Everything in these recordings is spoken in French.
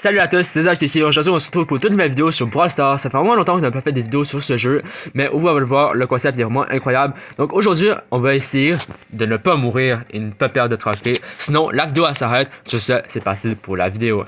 Salut à tous, c'est Zach ici. Aujourd'hui, on se retrouve pour toute une nouvelle vidéo sur Brawl Stars. Ça fait vraiment longtemps qu'on n'a pas fait des vidéos sur ce jeu, mais vous allez le voir, le concept est vraiment incroyable. Donc aujourd'hui, on va essayer de ne pas mourir et ne pas perdre de trophée. Sinon, la vidéo elle s'arrête. Sur ce, c'est parti pour la vidéo.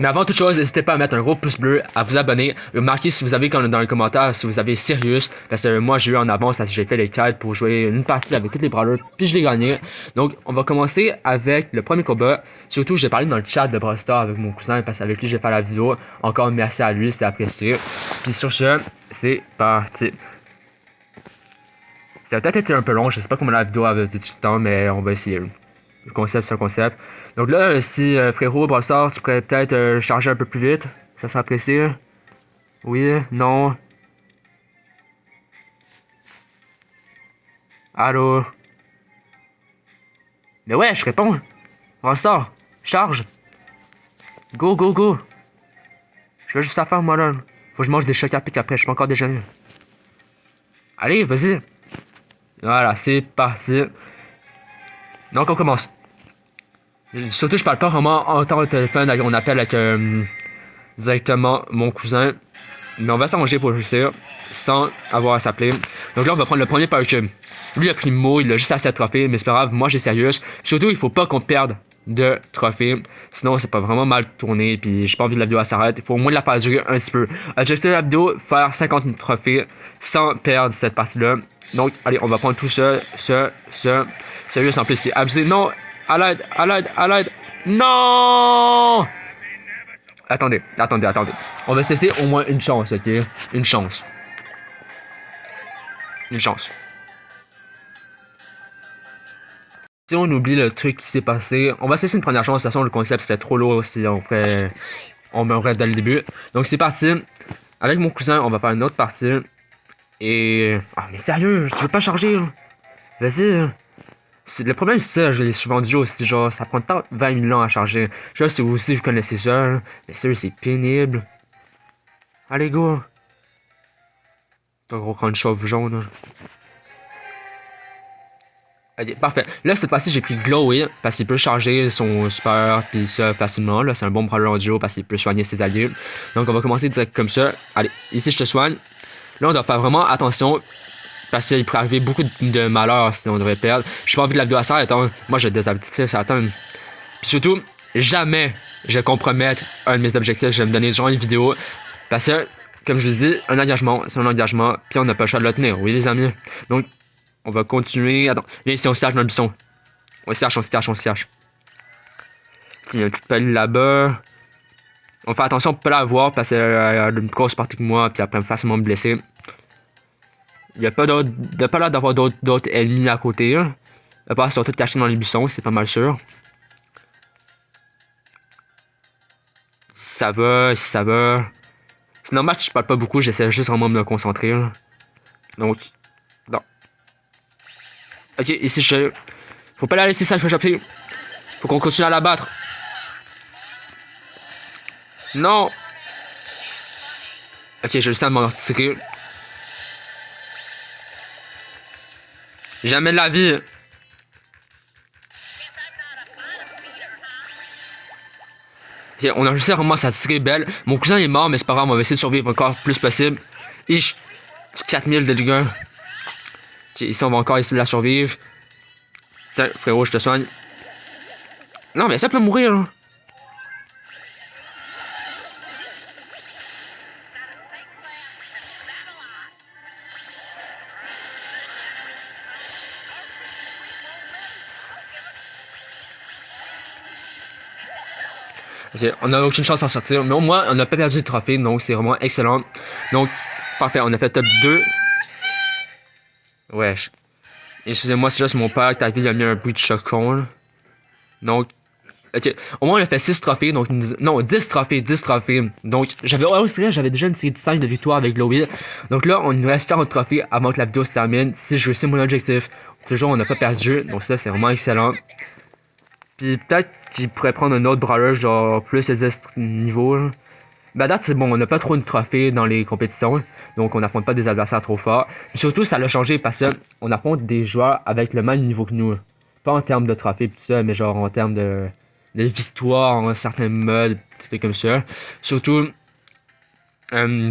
Mais avant toute chose, n'hésitez pas à mettre un gros pouce bleu, à vous abonner, marquer si vous avez dans les commentaires si vous avez Sirius, parce que moi j'ai eu en avance parce que j'ai fait les quêtes pour jouer une partie avec tous les brawlers, puis je l'ai gagné. Donc on va commencer avec le premier combat. Surtout j'ai parlé dans le chat de Brawl Stars avec mon cousin parce qu'avec lui j'ai fait la vidéo. Encore merci à lui, c'est apprécié. Puis sur ce, c'est parti. Ça a peut-être été un peu long, je sais pas comment la vidéo avait été du temps, mais on va essayer. Le concept, c'est un concept. Donc là, si frérot, Brawl Stars, tu pourrais peut-être charger un peu plus vite. Ça serait apprécié. Oui, non. Allô. Mais ouais, je réponds. Brawl Stars, charge. Go, go, go. Je fais juste à faire, moi là. Faut que je mange des chocs à pic après, je suis pas encore déjeuner. Allez, vas-y. Voilà, c'est parti. Donc on commence. Surtout, je parle pas vraiment en temps de téléphone, on appelle avec directement mon cousin. Mais on va s'arranger pour réussir sans avoir à s'appeler. Donc là, on va prendre le premier parche. Lui a pris mot, il a juste assez de trophées, mais c'est pas grave, moi j'ai sérieux. Surtout, il faut pas qu'on perde de trophées. Sinon, c'est pas vraiment mal tourné, puis j'ai pas envie de la vidéo à s'arrêter. Il faut au moins la faire durer un petit peu. Objectif de la vidéo, faire 50 000 trophées sans perdre cette partie-là. Donc, allez, on va prendre tout ça. Sérieux, en plus, c'est abusé. Non! À l'aide, à l'aide, à l'aide. Non! Attendez. On va cesser au moins une chance, ok? Une chance. Si on oublie le truc qui s'est passé, on va cesser une première chance. De toute façon, le concept c'est trop lourd si on meurrait dès le début. Donc c'est parti. Avec mon cousin, on va faire une autre partie. Et... Ah mais sérieux, tu veux pas charger? Vas-y. Le problème c'est ça, je l'ai souvent dit aussi, genre ça prend tant 20 000 ans à charger. Je sais pas si vous aussi vous connaissez ça, mais sérieux c'est pénible. Allez go. T'as gros crâne chauve jaune. Ok, parfait. Là cette fois-ci j'ai pris Glowy parce qu'il peut charger son super pis ça facilement. Là c'est un bon brawler en duo parce qu'il peut soigner ses alliés. Donc on va commencer direct comme ça. Allez, ici je te soigne. Là on doit faire vraiment attention. Parce qu'il pourrait arriver beaucoup de malheurs si on devrait perdre. J'ai pas envie de la vidéo à ça, attends. Moi j'ai des objectifs à atteindre. Puis surtout, jamais je compromette un de mes objectifs. Je vais me donner genre une vidéo. Parce que, comme je vous dis, un engagement, c'est un engagement. Puis on n'a pas le choix de le tenir, oui les amis. Donc, on va continuer. Attends, viens ici, on se cache dans le buisson. On se cache. Il y a une petite pelle là-bas. On fait attention pour pas la voir parce qu'elle a une grosse partie que moi. Puis elle peut facilement me blesser. Il n'y a pas l'air d'avoir d'autres ennemis à côté. Hein. À part, ils sont tous cachés dans les buissons, c'est pas mal sûr. Ça va. C'est normal si je parle pas beaucoup, j'essaie juste vraiment de me concentrer. Hein. Donc, non. Ok, ici je... Faut pas la laisser ça, je vais choper. Faut qu'on continue à la battre. Non. Ok, je le sens m'en tirer. Jamais de la vie. Okay, on a réussi à vraiment s'attirer belle. Mon cousin est mort, mais c'est pas grave, on va essayer de survivre encore plus possible. Ich, 4000 de dégâts. Ok, ici on va encore essayer de la survivre. Tiens, frérot, je te soigne. Non, mais ça peut mourir, là. Okay, on n'a aucune chance d'en sortir, mais au moins on n'a pas perdu de trophée, donc c'est vraiment excellent. Donc, parfait, on a fait top 2. Wesh. Excusez-moi, c'est juste mon père qui il a mis un bruit de chocon. Donc, ok, au moins on a fait 6 trophées, donc non, 10 trophées. Donc, j'avais déjà une série de 5 de victoires avec Glowy. Donc là, on nous reste 40 trophées avant que la vidéo se termine. Si je réussis mon objectif, toujours on n'a pas perdu, donc ça c'est vraiment excellent. Puis peut-être qu'il pourrait prendre un autre brawler, genre plus les niveaux. Mais à date, c'est bon, on n'a pas trop de trophées dans les compétitions. Donc on n'affronte pas des adversaires trop forts. Puis surtout, ça l'a changé parce qu'on affronte des joueurs avec le même niveau que nous. Pas en termes de trophées et tout ça, mais genre en termes de des victoires en certains modes, des trucs comme ça. Surtout,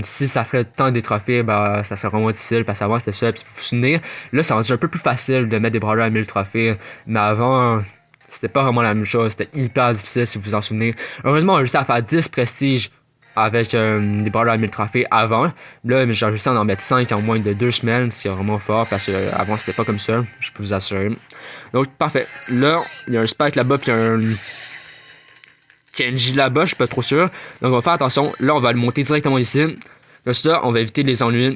si ça ferait tant des trophées, bah ça serait vraiment difficile parce qu'avant c'était ça. Puis faut se souvenir, là c'est rendu un peu plus facile de mettre des brawlers à 1000 trophées, mais avant c'était pas vraiment la même chose, c'était hyper difficile si vous vous en souvenez. Heureusement on a réussi à faire 10 prestiges avec des brawlers à 1000 trophées avant. Là j'ai réussi à en mettre 5 en moins de 2 semaines, c'est vraiment fort parce que avant c'était pas comme ça, je peux vous assurer. Donc parfait, là il y a un spike là-bas puis un Kenji là-bas, je suis pas trop sûr. Donc on va faire attention. Là, on va le monter directement ici. Comme ça, on va éviter les ennuis.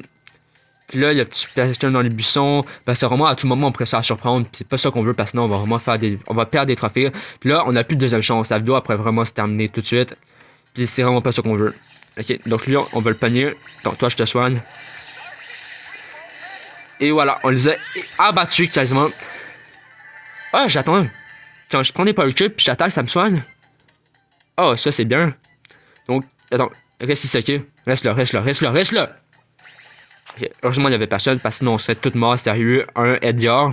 Puis là, il y a petit personne dans les buissons. Parce que vraiment, à tout moment, on pourrait se faire surprendre. Puis c'est pas ça qu'on veut parce que sinon, on va vraiment on va perdre des trophées. Puis là, on a plus de deuxième chance. La vidéo après vraiment se terminer tout de suite. Puis c'est vraiment pas ça qu'on veut. Ok, donc lui, on va le pogner. Donc toi, je te soigne. Et voilà, on les a abattus quasiment. Ah, j'attends. Quand je prends des power cubes, puis j'attaque, ça me soigne. Oh, ça c'est bien. Donc, attends, reste ici, ok? Reste là, reste là, reste là, reste là! Ok, heureusement il n'y avait personne, parce que sinon on serait tous morts, sérieux. Un Edgar.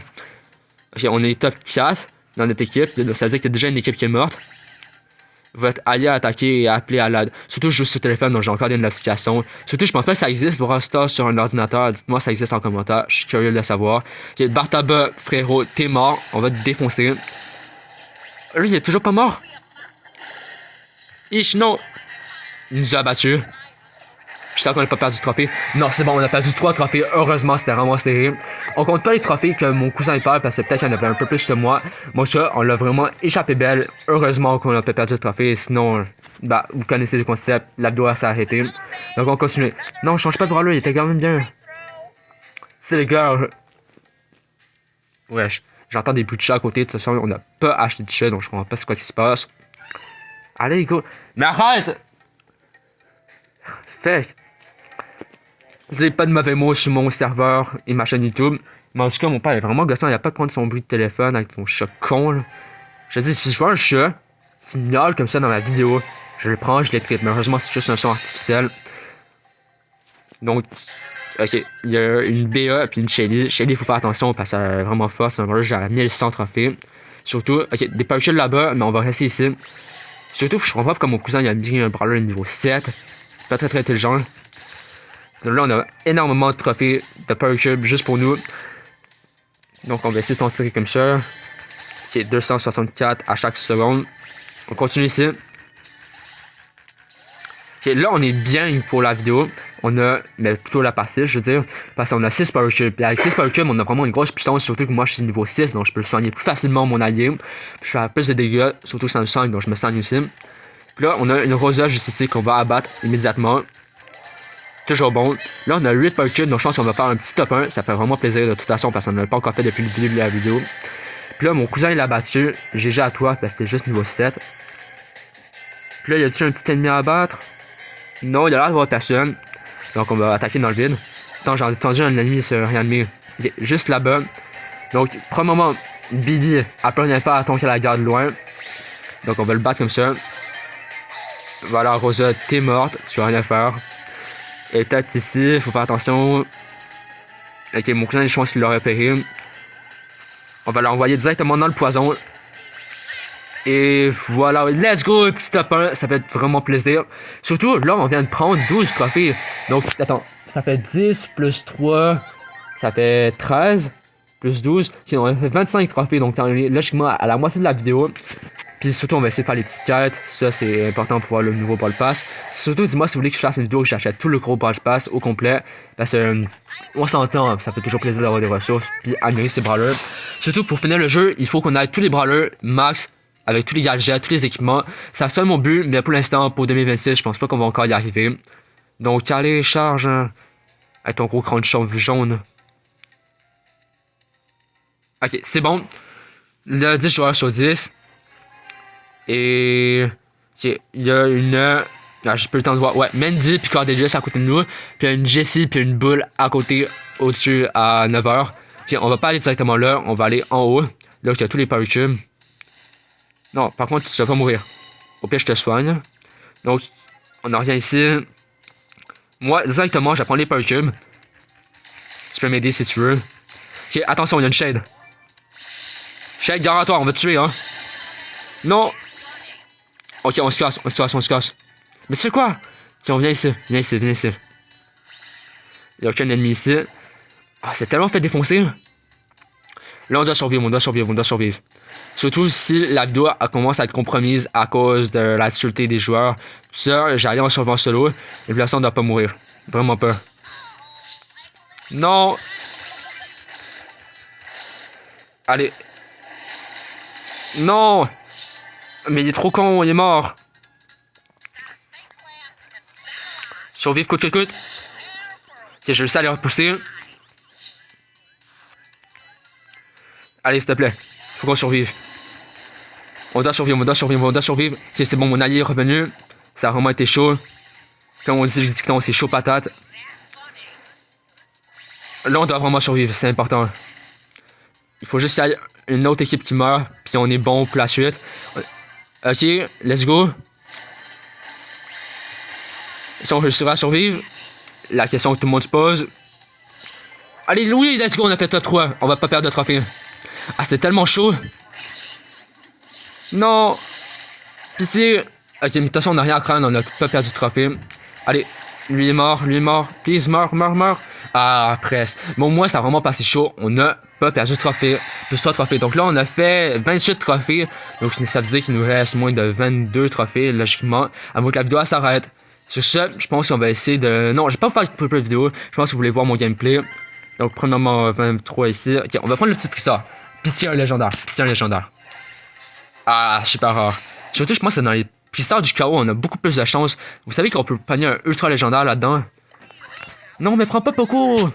Ok, on est top 4 dans notre équipe, ça veut dire qu'il y a déjà une équipe qui est morte. Votre allié attaquer et appeler à l'aide. Surtout je joue sur téléphone, donc j'ai encore des notifications. Surtout je pense pas que ça existe pour Star sur un ordinateur. Dites-moi si ça existe en commentaire, je suis curieux de le savoir. Ok, Bartaba, frérot, t'es mort, on va te défoncer. Lui il est toujours pas mort. Ich, non! Il nous a battus. J'espère qu'on n'a pas perdu de trophée. Non, c'est bon, on a perdu 3 trophées. Heureusement, c'était vraiment serré. On compte pas les trophées que mon cousin perd parce que peut-être qu'il y en avait un peu plus que moi. Moi, ça, on l'a vraiment échappé belle. Heureusement qu'on a pas perdu de trophée. Sinon, bah, vous connaissez le concept. La vidéo s'est arrêtée. Donc, on continue. Non, on change pas de brawler. Il était quand même bien. C'est les gars. Wesh. J'entends des bruits de chat à côté. De toute façon, on n'a pas acheté de chat. Donc, je comprends pas ce quoi qui se passe. Allez, go. Mais arrête! Fait. Vous n'avez pas de mauvais mots sur mon serveur et ma chaîne YouTube. Mais en tout cas, mon père est vraiment gossant. Il a pas de compte son bruit de téléphone avec ton chat con, là. Je dis, si je vois un chat qui miaule comme ça dans ma vidéo, je le prends, je l'écris. Mais heureusement, c'est juste un son artificiel. Donc, ok, il y a une BA et une Shelly. Shelly, il faut faire attention parce qu'elle est vraiment forte. C'est un brawler, j'ai 1100 trophées. Surtout, ok, des power là-bas, mais on va rester ici. Surtout, je comprends pas pourquoi mon cousin il a mis un brawler niveau 7. Pas très intelligent. Donc là, on a énormément de trophées de Power Cube juste pour nous. Donc on va essayer de s'en tirer comme ça. Ok, 264 à chaque seconde. On continue ici. Ok, là, on est bien pour la vidéo. On a, mais plutôt la partie, je veux dire. Parce qu'on a 6 Power Cube. Et avec 6 Power Cube, on a vraiment une grosse puissance. Surtout que moi, je suis niveau 6. Donc je peux le soigner plus facilement, mon allié. Je fais plus de dégâts. Surtout que ça me soigne. Donc je me soigne aussi. Puis là, on a une Rosa juste ici qu'on va abattre immédiatement. Toujours bon. Là, on a 8 Power Cubes, donc je pense qu'on va faire un petit top 1. Ça fait vraiment plaisir de toute façon parce qu'on ne l'a pas encore fait depuis le début de la vidéo. Puis là, mon cousin il a battu. GG à toi parce que c'était juste niveau 7. Puis là, y a-t-il un petit ennemi à abattre? Non, il y a l'air d'avoir personne. Donc on va attaquer dans le vide. Attends, j'ai entendu un ennemi se réanimer. Juste là-bas. Donc, premièrement, Billy, elle peut rien faire tant qu'elle la garde loin. Donc on va le battre comme ça. Voilà, Rosa, t'es morte, tu vas rien faire. Et peut-être ici, faut faire attention. Ok, mon cousin, je pense qu'il l'a repéré. On va l'envoyer directement dans le poison. Et voilà, let's go, petit top 1, ça fait vraiment plaisir. Surtout, là, on vient de prendre 12 trophées. Donc, attends, ça fait 10 plus 3, ça fait 13, plus 12. Sinon, on a fait 25 trophées, donc logiquement à la moitié de la vidéo. Puis surtout, on va essayer de faire les petites quêtes. Ça, c'est important pour voir le nouveau Brawl Pass. Surtout, dis-moi si vous voulez que je fasse une vidéo où j'achète tout le gros Brawl Pass au complet. Parce que, on s'entend, ça fait toujours plaisir d'avoir des ressources. Puis admirer ces brawlers. Surtout, pour finir le jeu, il faut qu'on ait tous les brawlers max. Avec tous les gadgets, tous les équipements. C'est ça mon but, mais pour l'instant, pour 2026, je pense pas qu'on va encore y arriver. Donc, allez, charge. Avec ton gros crâne chauve jaune. Ok, c'est bon. Le 10 joueurs sur 10. Et il y a une. Ah, j'ai pas eu le temps de voir. Ouais, Mandy puis Cordelius à côté de nous. Puis il y a une Jessie puis une boule à côté, au-dessus à 9h. Puis on va pas aller directement là, on va aller en haut. Là, il y a tous les Power Cubes. Non, par contre, tu vas pas mourir. Au pire, je te soigne. Donc, on en revient ici. Moi, directement, je vais prendre les Power Cubes. Tu peux m'aider si tu veux. Ok, attention, il y a une Shade. Shade, garde à toi, on va te tuer, hein. Non. Ok, on se casse, on se casse, on se casse. Mais c'est quoi? Tiens, on vient ici, viens ici, viens ici. Il n'y a aucun ennemi ici. Ah, c'est tellement fait défoncer. Là, on doit survivre, on doit survivre, on doit survivre. Surtout si la vidéo commence à être compromise à cause de la difficulté des joueurs. Tout ça, j'allais en survivant solo. Et puis là, ça, on doit pas mourir. Vraiment pas. Non! Allez. Non! Mais il est trop con, il est mort. Survivre coûte que coûte. Si je réussis à les repousser. Allez, s'il te plaît. Faut qu'on survive. On doit survivre, on doit survivre, on doit survivre. Ok, c'est bon, mon allié est revenu. Ça a vraiment été chaud. Comme on dit, je dis que non, c'est chaud patate. Là, on doit vraiment survivre, c'est important. Il faut juste qu'il y ait une autre équipe qui meurt, puis on est bon pour la suite. Ok, let's go. Si on réussira à survivre, la question que tout le monde se pose. Allez, oui, let's go, on a fait top 3. On va pas perdre de trophée. Ah, c'était tellement chaud. Non. Pitié. Ok, mais de toute façon, on n'a rien à craindre, on a pas perdu de trophée. Allez, lui est mort, lui est mort. Please, meurs, meurs, meurs. Ah, presque. Mais au moins, ça a vraiment passé chaud. On n'a pas perdu de trophée. Plus 3 trophées. Donc là, on a fait 28 trophées. Donc ça veut dire qu'il nous reste moins de 22 trophées, logiquement. Avant que la vidéo s'arrête. Sur ce, je pense qu'on va essayer de... Non, je vais pas faire de vidéo. Je pense que vous voulez voir mon gameplay. Donc, premièrement, 23 ici. Ok, on va prendre le petit Pristar. Pitié un légendaire. Pitié un légendaire. Ah, super rare. Surtout, je pense que c'est dans les Pristars du chaos, on a beaucoup plus de chance. Vous savez qu'on peut pogner un ultra légendaire là-dedans. Non, mais prends pas Poco.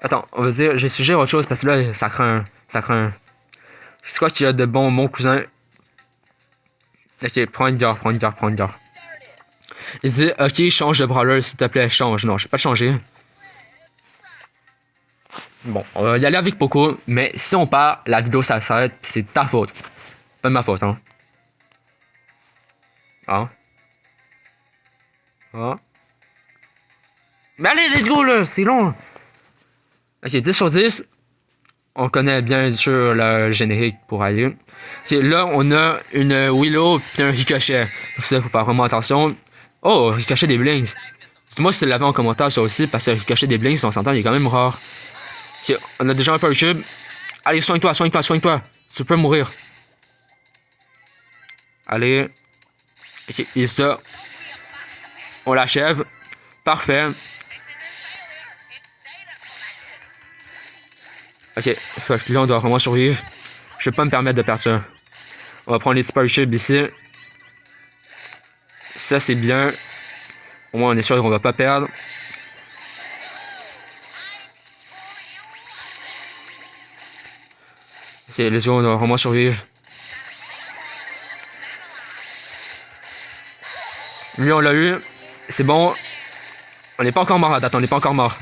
Attends, on va dire, j'ai suggéré autre chose parce que là, ça craint. Ça craint. C'est quoi qu'il y a de bon, mon cousin? Ok, prends une gare, prends une gare, prends une gare. Il dit, ok, change de brawler, s'il te plaît, change. Non, je vais pas changer. Bon, on va y aller avec Poco, mais si on part, la vidéo ça s'arrête, c'est ta faute. Pas de ma faute, hein. Ah. Ah. Mais allez, let's go là, c'est long. Ok, 10 sur 10. On connaît bien sûr le générique pour aller. C'est là, on a une Willow puis un Ricochet. Donc ça, faut faire vraiment attention. Oh, Ricochet des Blings. Moi, si tu l'avais en commentaire, ça aussi, parce que Ricochet des Blings, on s'entend, il est quand même rare. Ok, on a déjà un Power Cube. Allez, soigne-toi, soigne-toi, soigne-toi. Tu peux mourir. Allez. Ok, et ça. On l'achève. Parfait. Ok, fuck, là on doit vraiment survivre. Je vais pas me permettre de perdre ça. On va prendre les petits Power Cubes ici. Ça c'est bien. Au moins on est sûr qu'on va pas perdre. Ok, les autres on doit vraiment survivre. Lui on l'a eu. C'est bon. On n'est pas encore mort à date, on n'est pas encore mort.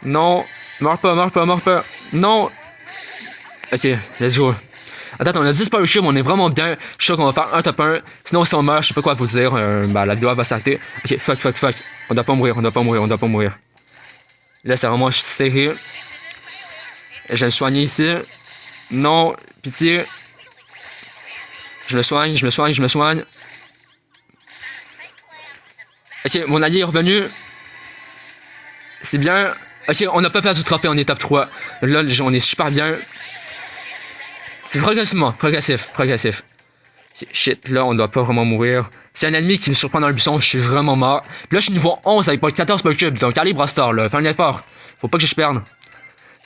Non, meurs pas, meurs pas, meurs pas. Non. Ok, let's go. Attends, on a 10 Power Cubes, on est vraiment bien. Je suis sûr qu'on va faire un top 1. Sinon, si on meurt, je sais pas quoi vous dire. Bah, la vidéo va s'arrêter. Ok, fuck, fuck, fuck. On doit pas mourir, on doit pas mourir, on doit pas mourir. Là, c'est vraiment serré. Je vais me soigner ici. Non, pitié. Je me soigne, je me soigne, je me soigne. Ok, mon allié est revenu. C'est bien. Ok, on n'a pas perdu de trophée, on est top 3. Là, on est super bien. C'est progressivement, progressif, progressif. Shit, là, on doit pas vraiment mourir. C'est un ennemi qui me surprend dans le buisson, je suis vraiment mort. Puis là, je suis niveau 11 avec 14 Power Cubes, donc allez, Brastar, là, fais un effort. Faut pas que je perde.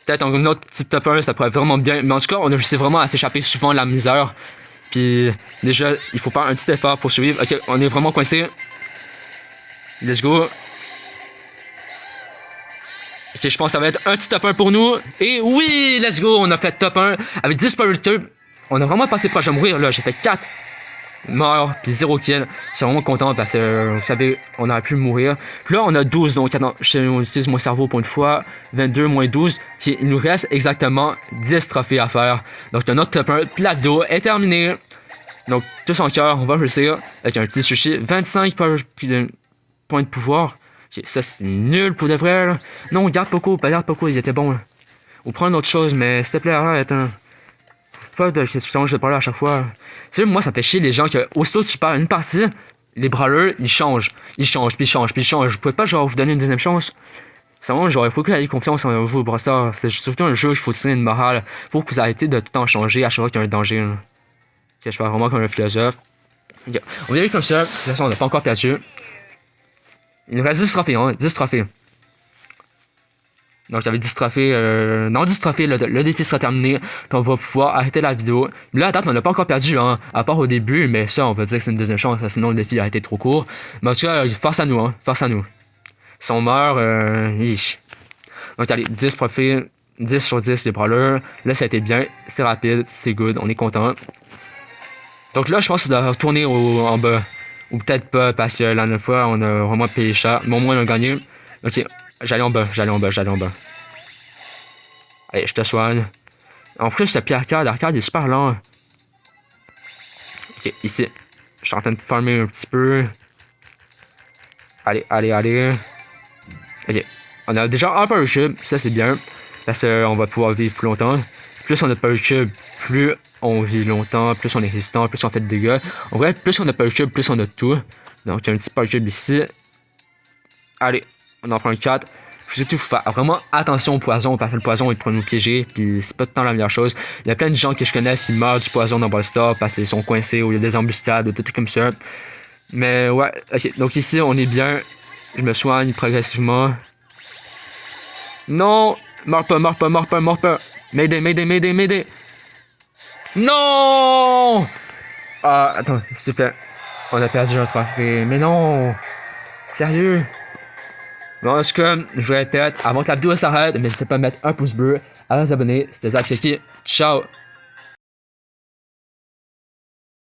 Peut-être un autre petit top 1, ça pourrait être vraiment bien. Mais en tout cas, on a réussi vraiment à s'échapper souvent de la misère. Puis déjà, il faut faire un petit effort pour survivre. Ok, on est vraiment coincé. Let's go. Ok, je pense que ça va être un petit top 1 pour nous. Et oui, let's go, on a fait top 1 avec 10 Power Cubes. On a vraiment passé proche de mourir là. J'ai fait 4 morts, puis 0 kill. Je suis vraiment content parce que, vous savez, on aurait pu mourir. Puis là, on a 12, donc attends, j'utilise mon cerveau pour une fois. 22 moins 12. Puis il nous reste exactement 10 trophées à faire. Donc notre top 1, puis la vidéo est terminée. Donc, tous en cœur, on va réussir avec un petit sushi. 25 points de pouvoir. Ça, c'est nul pour de vrai, là. Non, garde Poco, pas garde Poco, il était bon, là. Ou prendre autre chose, mais s'il te plaît, arrête, hein. pas de question, je vais parler à chaque fois. Tu sais, moi, ça me fait chier les gens que, aussitôt que tu perds une partie, les brawlers, ils changent. Ils changent, puis ils changent, puis ils changent. Vous pouvez pas, genre, vous donner une deuxième chance. C'est vraiment, genre, il faut que vous ayez confiance en vous, Brawl Stars. C'est surtout un jeu, il faut tirer une morale. Faut que vous arrêtez de tout le temps changer à chaque fois qu'il y a un danger, là. Ok, je parle vraiment comme un philosophe. Ok, on va y aller comme ça. De toute façon, on n'a pas encore perdu. Il nous reste 10 trophées, hein, 10 trophées. Donc j'avais 10 trophées, non 10 trophées, le défi sera terminé, puis on va pouvoir arrêter la vidéo. Mais là à date on n'a pas encore perdu, hein, à part au début, mais ça on va dire que c'est une deuxième chance, sinon le défi a été trop court. Mais en tout cas, force à nous, hein, force à nous. Si on meurt, Donc allez, 10 trophées, 10 sur 10 les brawlers, là ça a été bien, c'est rapide, c'est good, on est content. Donc là je pense qu'on doit retourner en bas, ou peut-être pas, parce que la dernière fois on a vraiment payé cher, mais au moins on a gagné. Ok. J'allais en bas. Allez, je te soigne. En plus, le pied l'arcade est super lent. Ok, ici. Je suis en train de farmer un petit peu. Allez. Ok. On a déjà un Power Cube, ça c'est bien. Parce qu'on va pouvoir vivre plus longtemps. Plus on a Power Cube, plus on vit longtemps, plus on est résistant, plus on fait de dégâts. En vrai, plus on a Power Cube, plus on a tout. Donc, il y a un petit Power Cube ici. Allez, on en prend un 4. Faut surtout faire vraiment attention au poison, parce que le poison il peut nous piéger, puis c'est pas tout le temps la meilleure chose. Il y a plein de gens que je connais qui meurent du poison dans Brawl Stars parce qu'ils sont coincés ou il y a des embuscades ou tout comme ça. Mais ouais, ok, donc ici on est bien. Je me soigne progressivement. Non! Meurs pas. M'aider. Non! Ah, attends, s'il te plaît. On a perdu un trophée. Mais non! Sérieux? Bon, en tout cas, je répète, avant que la vidéo s'arrête, n'hésitez pas à mettre un pouce bleu, à vous abonner. C'était Zach Ciao!